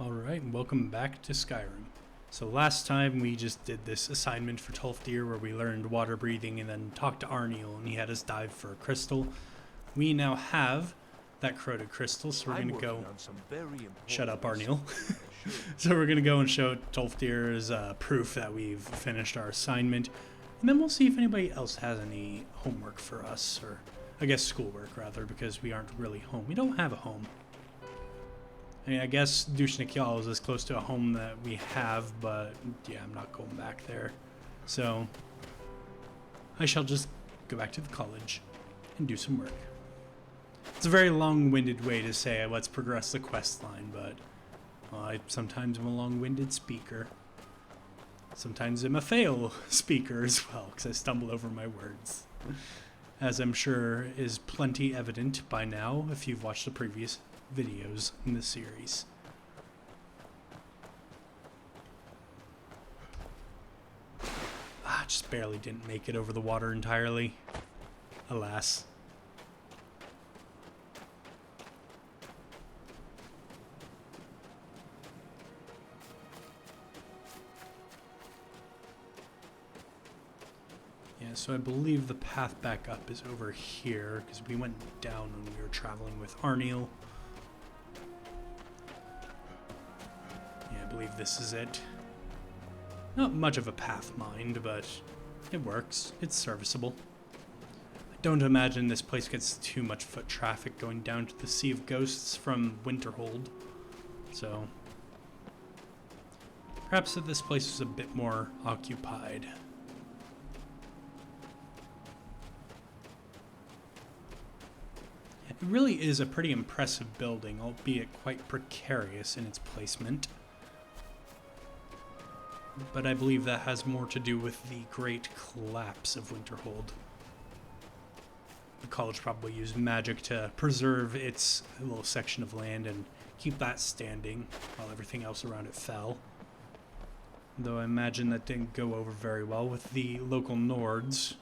Alright, welcome back to Skyrim. So last time we just did this assignment for Tolfdir where we learned water breathing and then talked to Arniel and he had us dive for a crystal. We now have that corroded crystal, so we're going to go... Shut up, Arniel. So we're going to go and show Tolfdir's proof that we've finished our assignment, and then we'll see if anybody else has any homework for us, or I guess schoolwork rather, because we aren't really home. We don't have a home. I mean, I guess Dushnikyal is as close to a home that we have, but yeah, I'm not going back there. So I shall just go back to the college and do some work. It's a very long-winded way to say let's progress the quest line, but I sometimes am a long-winded speaker. Sometimes I'm a fail speaker as well, because I stumble over my words. As I'm sure is plenty evident by now if you've watched the previous videos in this series. Just barely didn't make it over the water entirely. Alas. Yeah, so I believe the path back up is over here, because we went down when we were traveling with Arniel. Yeah, I believe this is it. Not much of a path, mind, but it works. It's serviceable. I don't imagine this place gets too much foot traffic going down to the Sea of Ghosts from Winterhold. So perhaps if this place was a bit more occupied. It really is a pretty impressive building, albeit quite precarious in its placement. But I believe that has more to do with the great collapse of Winterhold. The college probably used magic to preserve its little section of land and keep that standing while everything else around it fell. Though I imagine that didn't go over very well with the local Nords.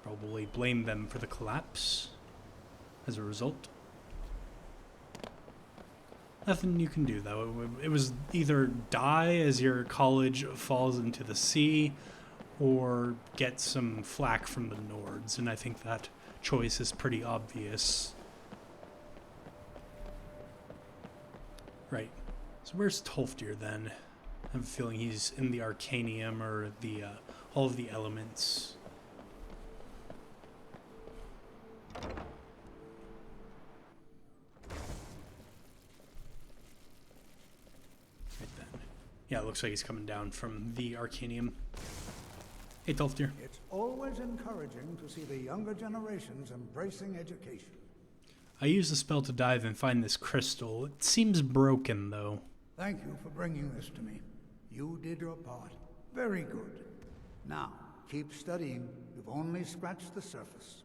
Probably blamed them for the collapse as a result. Nothing you can do, though. It was either die as your college falls into the sea, or get some flack from the Nords, and I think that choice is pretty obvious. Right. So where's Tolfdir, then? I have a feeling he's in the Arcanium, or the Hall of the Elements. Yeah, it looks like he's coming down from the Arcanium. Hey, Tolfdir. It's always encouraging to see the younger generations embracing education. I used the spell to dive and find this crystal. It seems broken, though. Thank you for bringing this to me. You did your part. Very good. Now, keep studying. You've only scratched the surface.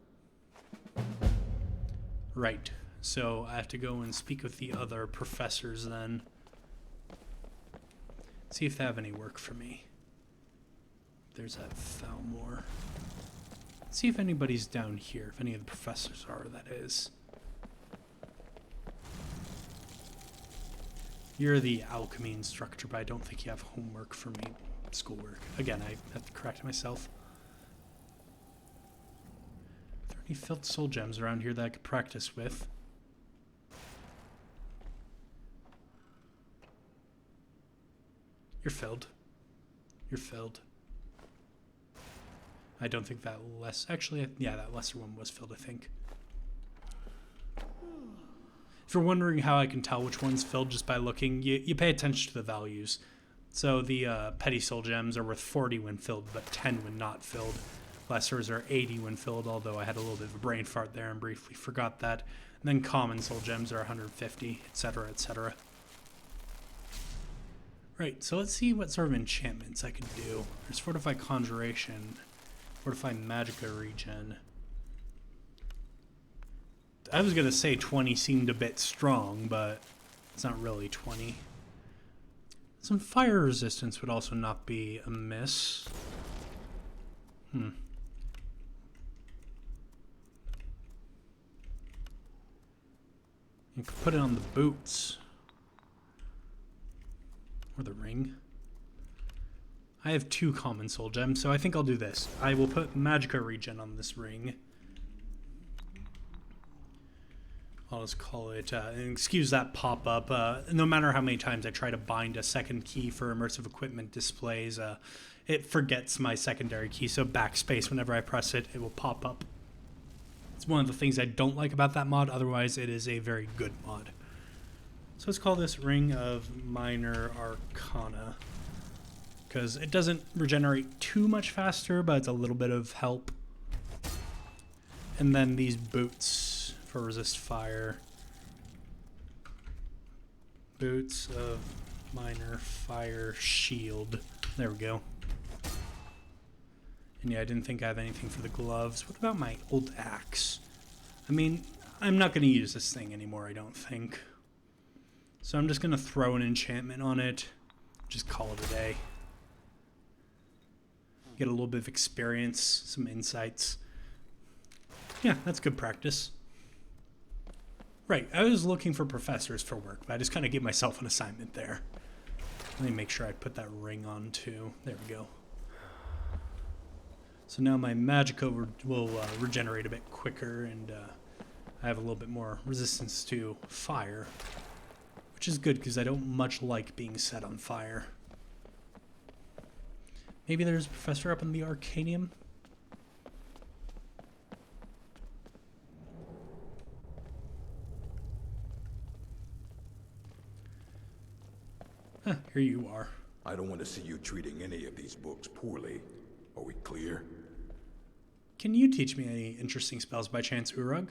Right. So I have to go and speak with the other professors then. See if they have any work for me. There's that Thalmor. See if anybody's down here, if any of the professors are, that is. You're the alchemy instructor, but I don't think you have homework for me. Schoolwork. Again, I have to correct myself. Are there any filled soul gems around here that I could practice with? You're filled. You're filled. I don't think that actually, yeah, that lesser one was filled, I think. If you're wondering how I can tell which one's filled just by looking, you pay attention to the values. So the petty soul gems are worth 40 when filled, but 10 when not filled. Lessers are 80 when filled, although I had a little bit of a brain fart there and briefly forgot that. And then common soul gems are 150, etc., etc. Right, so let's see what sort of enchantments I can do. There's Fortify Conjuration, Fortify Magicka Regen. I was going to say 20 seemed a bit strong, but it's not really 20. Some fire resistance would also not be amiss. You could put it on the boots. Or the ring. I have 2 common soul gems, so I think I'll do this. I will put Magicka regen on this ring. I'll just call it, and excuse that pop-up. No matter how many times I try to bind a second key for immersive equipment displays, it forgets my secondary key, so backspace, whenever I press it, it will pop up. It's one of the things I don't like about that mod, otherwise it is a very good mod. So let's call this Ring of Minor Arcana, because it doesn't regenerate too much faster, but it's a little bit of help. And then these boots for resist fire. Boots of Minor Fire Shield. There we go. And yeah, I didn't think I have anything for the gloves. What about my old axe? I mean, I'm not going to use this thing anymore, I don't think. So I'm just going to throw an enchantment on it. Just call it a day. Get a little bit of experience, some insights. Yeah, that's good practice. Right, I was looking for professors for work, but I just kind of gave myself an assignment there. Let me make sure I put that ring on too. There we go. So now my Magicka will regenerate a bit quicker, and I have a little bit more resistance to fire, which is good because I don't much like being set on fire. Maybe there's a professor up in the Arcanium? Huh, here you are. I don't want to see you treating any of these books poorly. Are we clear? Can you teach me any interesting spells by chance, Urag?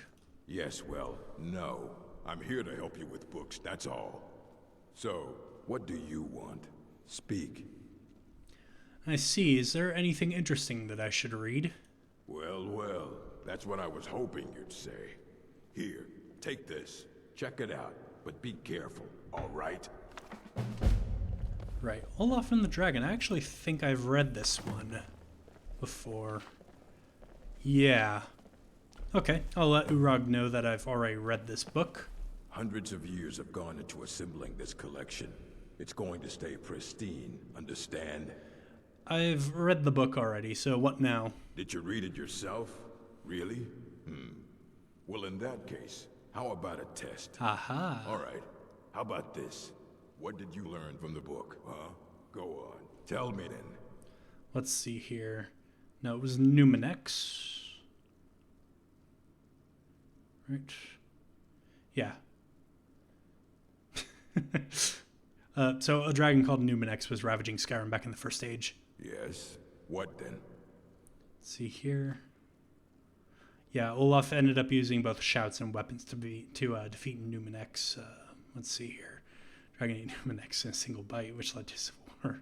Yes, well, no. I'm here to help you with books, that's all. So, what do you want? Speak. I see. Is there anything interesting that I should read? Well, well, that's what I was hoping you'd say. Here, take this. Check it out, but be careful, all right? Right. Olaf and the Dragon. I actually think I've read this one before. Yeah. Okay, I'll let Urag know that I've already read this book. Hundreds of years have gone into assembling this collection. It's going to stay pristine, understand? I've read the book already, so what now? Did you read it yourself? Really? Well, in that case, how about a test? Aha. All right. How about this? What did you learn from the book, huh? Go on. Tell me then. Let's see here. No, it was Numinex. Right. Yeah. So a dragon called Numinex was ravaging Skyrim back in the First Age. Yes. What then? Let's see here. Yeah, Olaf ended up using both shouts and weapons to defeat Numinex. Let's see here. Dragon ate Numinex in a single bite, which led to civil war.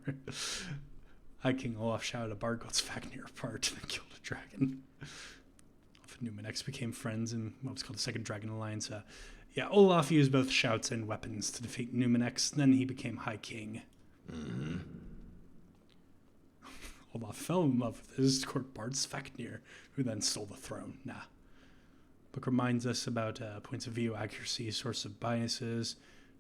High King Olaf shouted a bard called Svafnir apart and then killed a dragon. Olaf and Numinex became friends in what was called the Second Dragon Alliance. Yeah, Olaf used both shouts and weapons to defeat Numinex, then he became High King. Mm-hmm. Olaf fell in love with his court bard Svafnir, who then stole the throne. Nah. Book reminds us about points of view, accuracy, source of biases.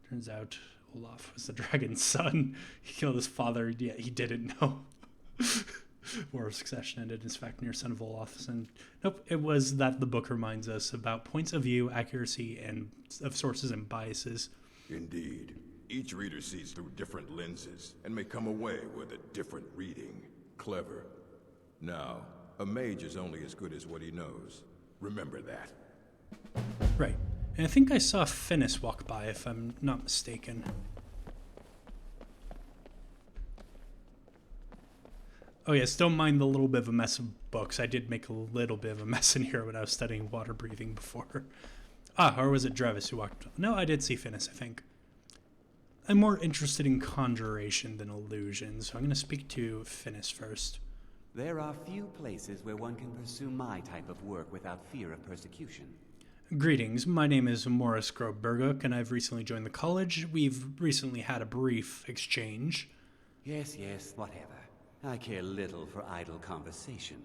Turns out Olaf was the dragon's son. He killed his father, yet he didn't know. War of Succession ended in Svafnir, son of Olaf. And nope, it was that the book reminds us about points of view, accuracy, and of sources and biases. Indeed. Each reader sees through different lenses and may come away with a different reading. Clever. Now, a mage is only as good as what he knows. Remember that. Right. And I think I saw Finnis walk by, if I'm not mistaken. Oh yes, don't mind the little bit of a mess of books. I did make a little bit of a mess in here when I was studying water breathing before. Or was it Drevis who walked? No, I did see Finnis, I think. I'm more interested in conjuration than illusion, so I'm going to speak to Finnis first. There are few places where one can pursue my type of work without fear of persecution. Greetings, my name is Morris Groberguk, and I've recently joined the college. We've recently had a brief exchange. Yes, whatever. I care little for idle conversation,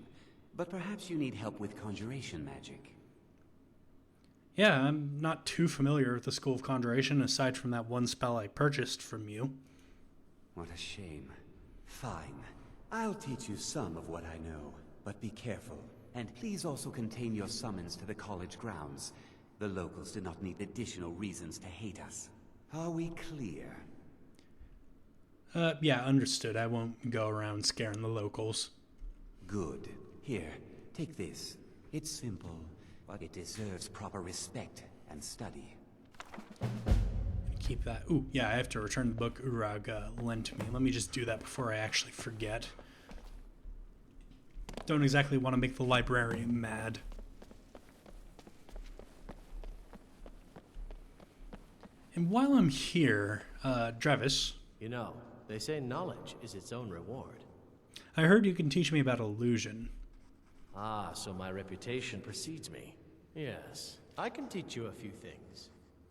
but perhaps you need help with conjuration magic. Yeah, I'm not too familiar with the School of Conjuration, aside from that one spell I purchased from you. What a shame. Fine. I'll teach you some of what I know, but be careful. And please also contain your summons to the college grounds. The locals do not need additional reasons to hate us. Are we clear? Yeah, understood. I won't go around scaring the locals. Good. Here, take this. It's simple, but it deserves proper respect and study. Keep that. Ooh, yeah, I have to return the book Urag lent to me. Let me just do that before I actually forget. Don't exactly want to make the librarian mad. And while I'm here, Drevis... You know, they say knowledge is its own reward. I heard you can teach me about illusion. Ah, so my reputation precedes me. Yes, I can teach you a few things.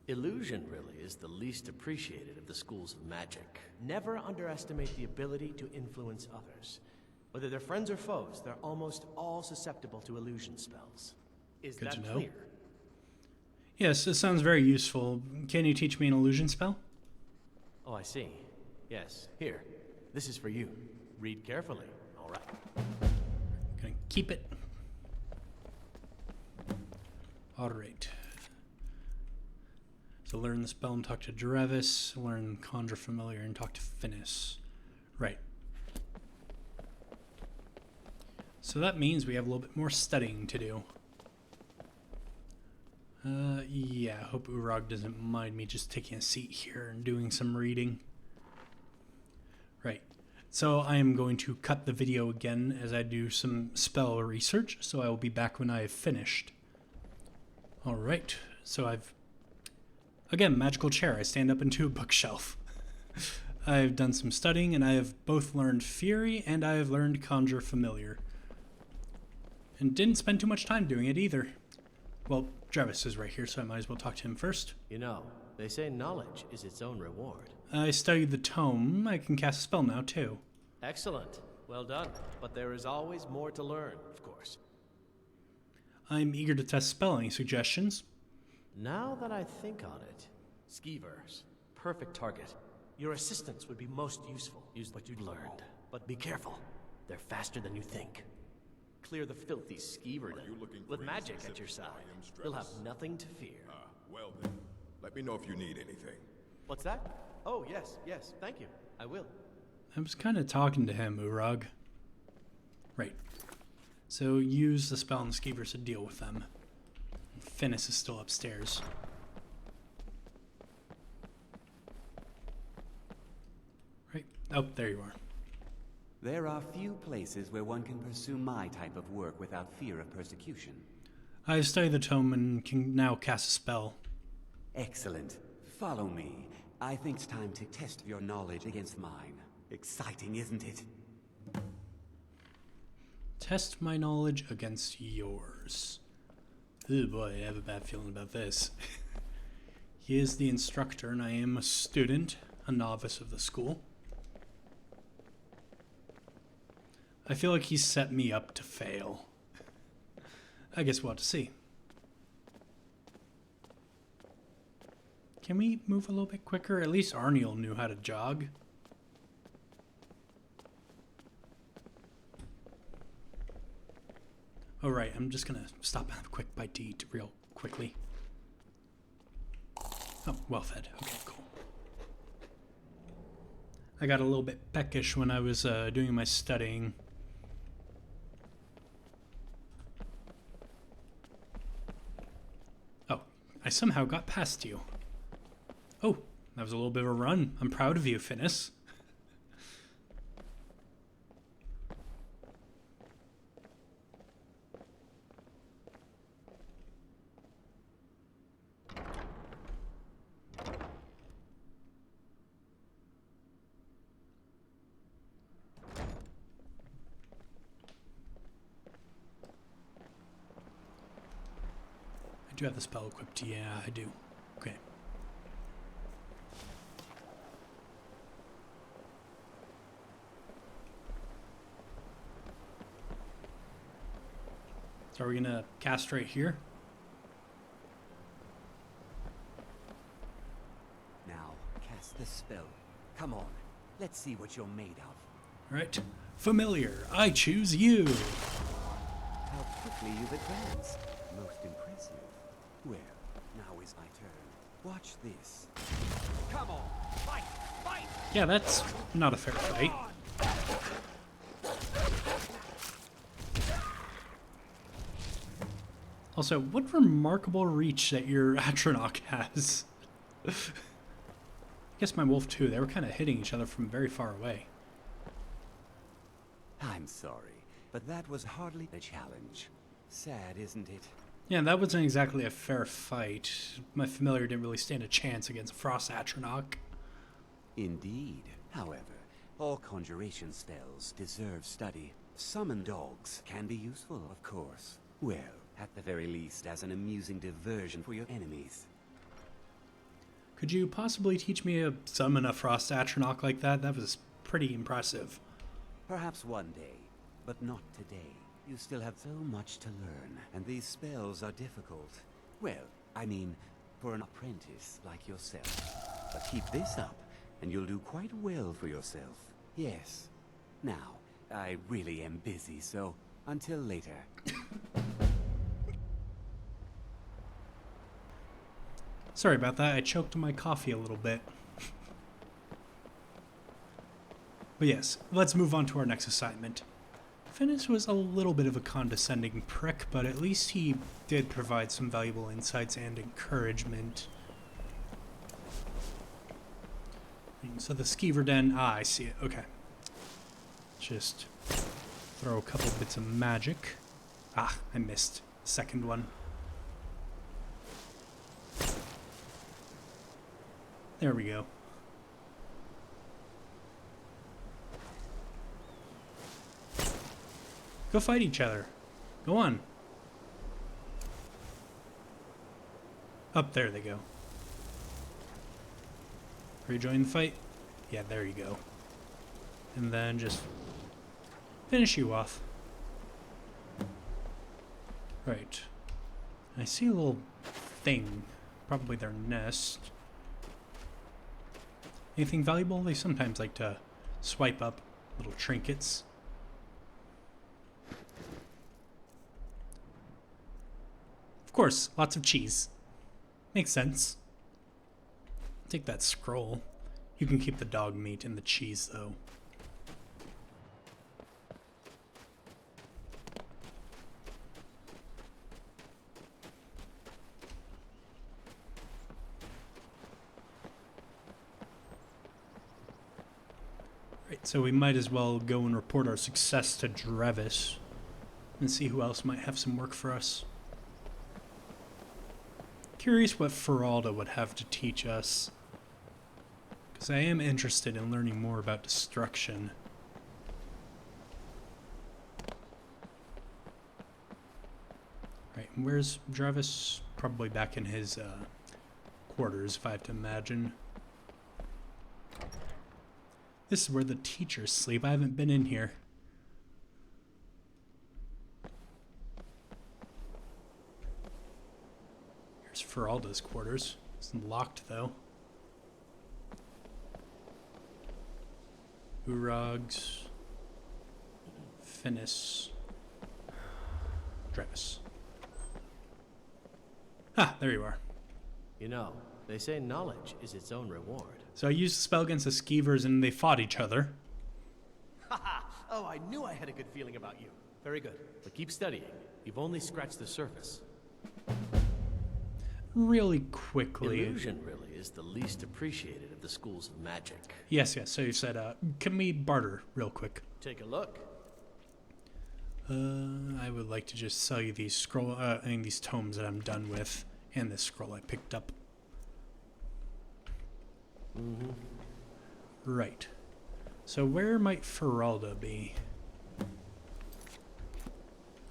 Illusion really is the least appreciated of the schools of magic. Never underestimate the ability to influence others. Whether they're friends or foes, they're almost all susceptible to illusion spells. Is Good that to know. clear? Yes, it sounds very useful. Can you teach me an illusion spell? Oh, I see. Yes, here. This is for you. Read carefully, all right. Gonna keep it. Alright. So learn the spell and talk to Drevis. Learn Conjure Familiar and talk to Finis. Right. So that means we have a little bit more studying to do. Yeah, I hope Urag doesn't mind me just taking a seat here and doing some reading. Right. So I am going to cut the video again as I do some spell research, so I will be back when I have finished. Alright, so again, magical chair. I stand up into a bookshelf. I've done some studying, and I have both learned Fury and I have learned Conjure Familiar. And didn't spend too much time doing it either. Well, Drevis is right here, so I might as well talk to him first. You know, they say knowledge is its own reward. I studied the tome. I can cast a spell now, too. Excellent. Well done. But there is always more to learn, of course. I'm eager to test spelling. Suggestions? Now that I think on it, skeevers, perfect target. Your assistants would be most useful. Use what you learned. But be careful. They're faster than you think. Clear the filthy skeever with magic at your side. You'll have nothing to fear. Well then, let me know if you need anything. What's that? Oh, yes, thank you. I will. I was kind of talking to him, Urag. Right. So use the spell on the skeevers to deal with them. Finis is still upstairs. Right. Oh, there you are. There are few places where one can pursue my type of work without fear of persecution. I studied the tome and can now cast a spell. Excellent. Follow me. I think it's time to test your knowledge against mine. Exciting, isn't it? Test my knowledge against yours. Oh boy, I have a bad feeling about this. He is the instructor and I am a student, a novice of the school. I feel like he set me up to fail. I guess we'll have to see. Can we move a little bit quicker? At least Arniel knew how to jog. Oh right, I'm just gonna stop and have a quick bite to eat real quickly. Oh, well fed. Okay, cool. I got a little bit peckish when I was doing my studying. Oh, I somehow got past you. Oh, that was a little bit of a run. I'm proud of you, Finis. I do have the spell equipped. Yeah, I do. Okay. So are we gonna cast right here? Now, cast the spell. Come on. Let's see what you're made of. Right. Familiar, I choose you. How quickly you've advanced. Most impressive. Well, now is my turn. Watch this. Come on, fight, fight! Yeah, that's not a fair fight. Also, what remarkable reach that your Atronach has. I guess my wolf too, they were kind of hitting each other from very far away. I'm sorry, but that was hardly a challenge. Sad, isn't it? Yeah, that wasn't exactly a fair fight. My familiar didn't really stand a chance against Frost Atronach. Indeed. However, all conjuration spells deserve study. Summon dogs can be useful, of course. Well, at the very least, as an amusing diversion for your enemies. Could you possibly teach me to summon a Frost Atronach like that? That was pretty impressive. Perhaps one day, but not today. You still have so much to learn, and these spells are difficult. Well, I mean, for an apprentice like yourself. But keep this up, and you'll do quite well for yourself. Yes. Now, I really am busy, so until later. Sorry about that, I choked on my coffee a little bit. But yes, let's move on to our next assignment. Finis was a little bit of a condescending prick, but at least he did provide some valuable insights and encouragement. So the skeever den, I see it, okay. Just throw a couple bits of magic. Ah, I missed the second one. There we go. Go fight each other. Go on. Up there they go. Rejoin the fight. Yeah, there you go. And then just finish you off. Right. I see a little thing. Probably their nest. Anything valuable? They sometimes like to swipe up little trinkets. Of course, lots of cheese. Makes sense. Take that scroll. You can keep the dog meat and the cheese, though. Right, so we might as well go and report our success to Drevis and see who else might have some work for us. Curious what Feralda would have to teach us, because I am interested in learning more about destruction. Right, and where's Drevis? Probably back in his quarters, if I have to imagine. This is where the teachers sleep. I haven't been in here. Here's Feralda's quarters. It's locked, though. Urag's. Finis. Drevis. Ah, there you are. You know, they say knowledge is its own reward. So I used the spell against the skeevers and they fought each other. Haha! Oh, I knew I had a good feeling about you. Very good. But keep studying. You've only scratched the surface. Really quickly. Illusion really is the least appreciated of the schools of magic. Yes, yes. So you said, can we barter real quick? Take a look. I would like to just sell you these these tomes that I'm done with, and this scroll I picked up. Mm-hmm. Right. So where might Feralda be?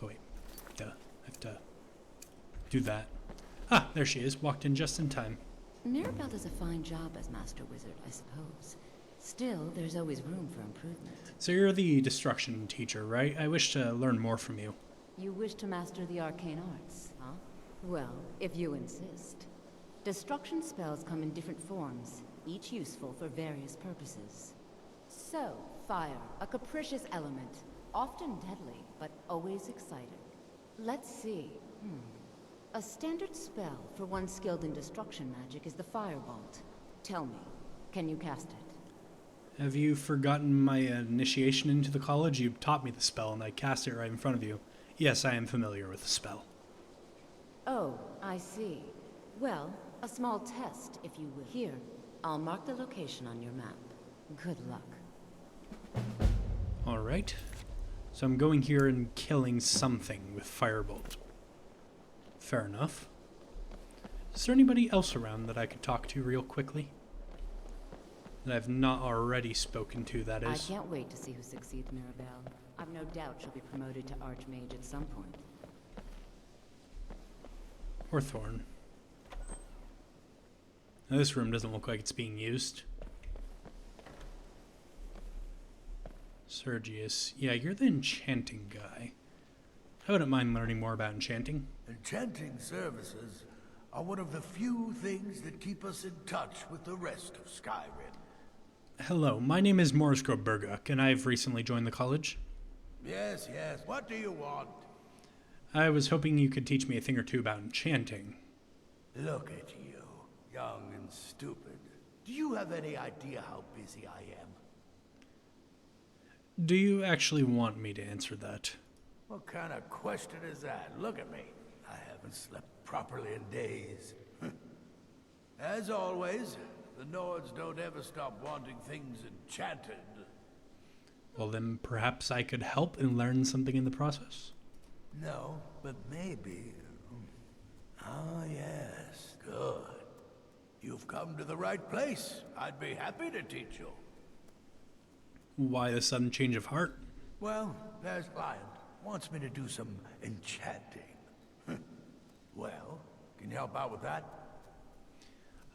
Oh wait, I have to do that. Ah, there she is. Walked in just in time. Mirabelle does a fine job as Master Wizard, I suppose. Still, there's always room for improvement. So you're the destruction teacher, right? I wish to learn more from you. You wish to master the arcane arts, huh? Well, if you insist. Destruction spells come in different forms, each useful for various purposes. So, fire, a capricious element. Often deadly, but always exciting. Let's see. A standard spell for one skilled in destruction magic is the Firebolt. Tell me, can you cast it? Have you forgotten my initiation into the college? You taught me the spell and I cast it right in front of you. Yes, I am familiar with the spell. Oh, I see. Well, a small test, if you will. Here, I'll mark the location on your map. Good luck. Alright. So I'm going here and killing something with Firebolt. Fair enough. Is there anybody else around that I could talk to real quickly? That I've not already spoken to, that is. I can't wait to see who succeeds Mirabelle. I've no doubt she'll be promoted to Archmage at some point. Or Thorn. Now, this room doesn't look like it's being used. Sergius. Yeah, you're the enchanting guy. I wouldn't mind learning more about enchanting. Enchanting services are one of the few things that keep us in touch with the rest of Skyrim. Hello, my name is Morris Groberguk, and I've recently joined the college. Yes, yes. What do you want? I was hoping you could teach me a thing or two about enchanting. Look at you, young and stupid. Do you have any idea how busy I am? Do you actually want me to answer that? What kind of question is that? Look at me. I haven't slept properly in days. As always, the Nords don't ever stop wanting things enchanted. Well, then perhaps I could help and learn something in the process? No, but maybe. Ah, yes. Good. You've come to the right place. I'd be happy to teach you. Why the sudden change of heart? Well, there's client. Wants me to do some enchanting. Well, can you help out with that?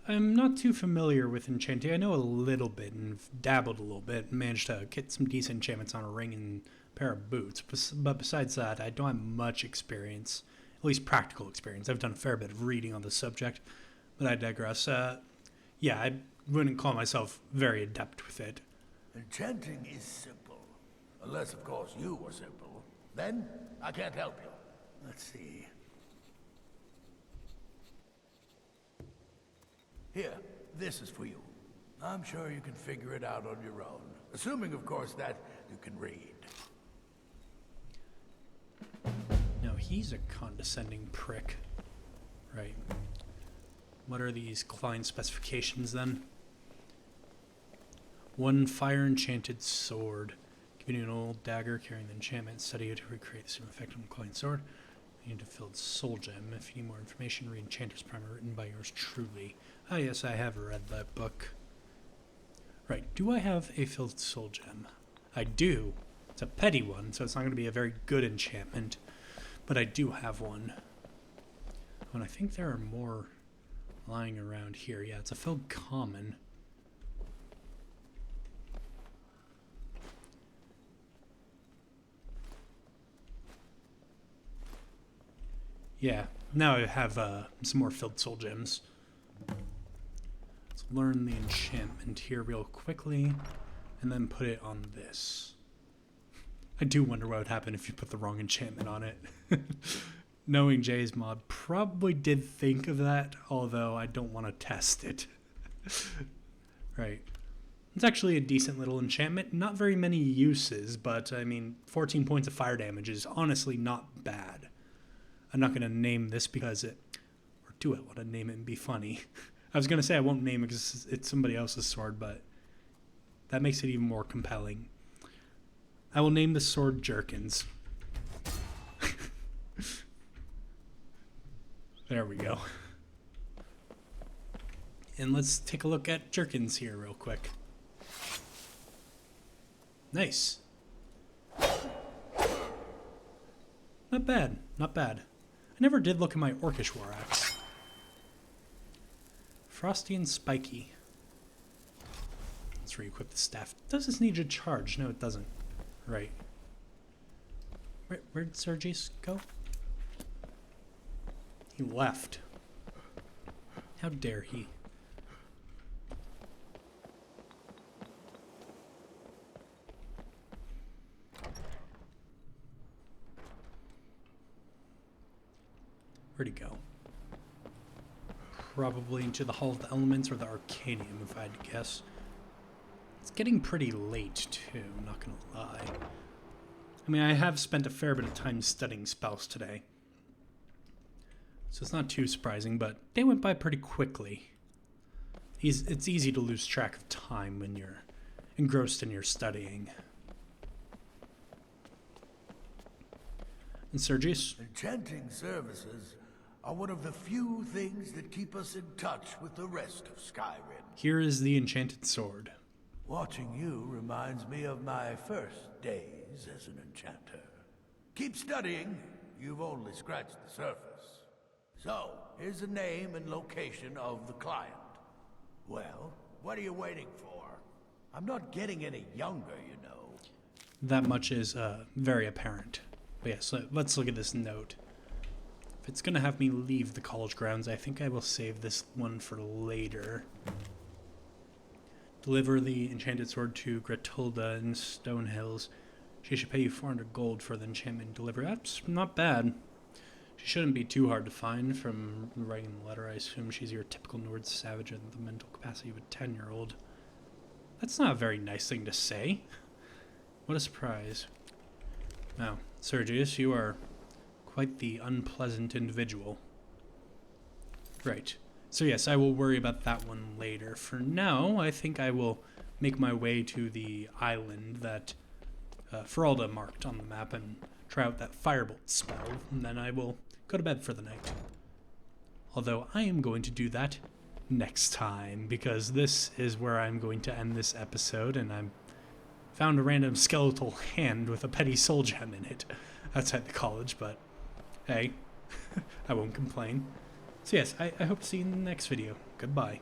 I'm not too familiar with enchanting. I know a little bit and dabbled a little bit and managed to get some decent enchantments on a ring and a pair of boots. But besides that, I don't have much experience, at least practical experience. I've done a fair bit of reading on the subject, but I digress. Yeah, I wouldn't call myself very adept with it. Enchanting is simple. Unless, of course, you were simple. Then, I can't help you. Let's see. Here, this is for you. I'm sure you can figure it out on your own. Assuming, of course, that you can read. Now, he's a condescending prick. Right. What are these client specifications, then? One fire-enchanted sword. Giving you an old dagger carrying the enchantment. Study it to recreate the same effect on the client sword. You need to fill soul gem. If you need more information, read Enchanter's Primer written by yours truly. Ah, yes, I have read that book. Right, do I have a filled soul gem? I do. It's a petty one, so it's not going to be a very good enchantment. But I do have one. Oh, and I think there are more lying around here. Yeah, it's a filled common. Yeah, now I have some more filled soul gems. Let's learn the enchantment here real quickly, and then put it on this. I do wonder what would happen if you put the wrong enchantment on it. Knowing Jay's mod, probably did think of that, although I don't want to test it. Right. It's actually a decent little enchantment. Not very many uses, but I mean, 14 points of fire damage is honestly not bad. I'm not going to name this because it... Or do I want to name it and be funny? I was going to say I won't name it because it's somebody else's sword, but that makes it even more compelling. I will name the sword Jerkins. There we go. And let's take a look at Jerkins here real quick. Nice. Not bad, not bad. I never did look at my Orcish War Axe. Frosty and Spiky. Let's re-equip the staff. Does this need a charge? No, it doesn't. Right. Where'd Sergius go? He left. How dare he? Where'd he go? Probably into the Hall of the Elements or the Arcanium, if I had to guess. It's getting pretty late, too, not gonna lie. I mean, I have spent a fair bit of time studying spells today. So it's not too surprising, but they went by pretty quickly. It's easy to lose track of time when you're engrossed in your studying. And Sergius? Enchanting services are one of the few things that keep us in touch with the rest of Skyrim. Here is the enchanted sword. Watching you reminds me of my first days as an enchanter. Keep studying. You've only scratched the surface. So, here's the name and location of the client. Well, what are you waiting for? I'm not getting any younger, you know. That much is very apparent. But yes, let's look at this note. If it's going to have me leave the college grounds, I think I will save this one for later. Deliver the enchanted sword to Gretulda in Stone Hills. She should pay you 400 gold for the enchantment delivery. That's not bad. She shouldn't be too hard to find from writing the letter. I assume she's your typical Nord savage with the mental capacity of a 10-year-old. That's not a very nice thing to say. What a surprise. Now, Sergius, you are quite the unpleasant individual. Right. So yes, I will worry about that one later. For now, I think I will make my way to the island that Feralda marked on the map and try out that firebolt spell, and then I will go to bed for the night. Although I am going to do that next time, because this is where I'm going to end this episode, and I'm found a random skeletal hand with a petty soul gem in it outside the college, but hey, I won't complain. So yes, I hope to see you in the next video. Goodbye.